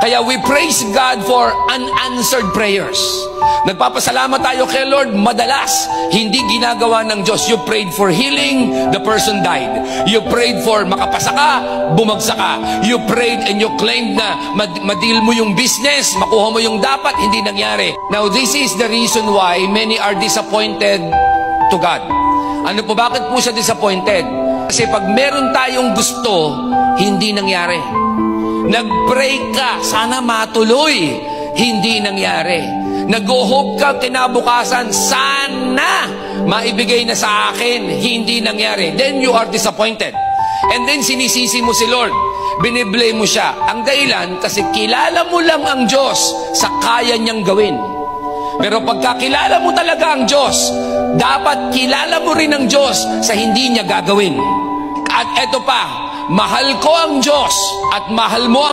Kaya we praise God for unanswered prayers. Nagpapasalamat tayo kay Lord, madalas hindi ginagawa ng Diyos. You prayed for healing, the person died. You prayed for makapasa ka, bumagsak ka. You prayed and you claimed na ma-deal mo yung business, makuha mo yung dapat, hindi nangyari. Now this is the reason why many are disappointed to God. Ano po, bakit po siya disappointed? Kasi pag meron tayong gusto, hindi nangyari. Nag-pray ka, sana matuloy, hindi nangyari. Nag-hope ka kinabukasan, sana maibigay na sa akin, hindi nangyari. Then you are disappointed. And then sinisisi mo si Lord, biniblame mo siya. Ang dahilan, kasi kilala mo lang ang Diyos sa kaya niyang gawin. Pero pagkakilala mo talaga ang Diyos, dapat kilala mo rin ang Diyos sa hindi niya gagawin. At eto pa, mahal ko ang Diyos at mahal mo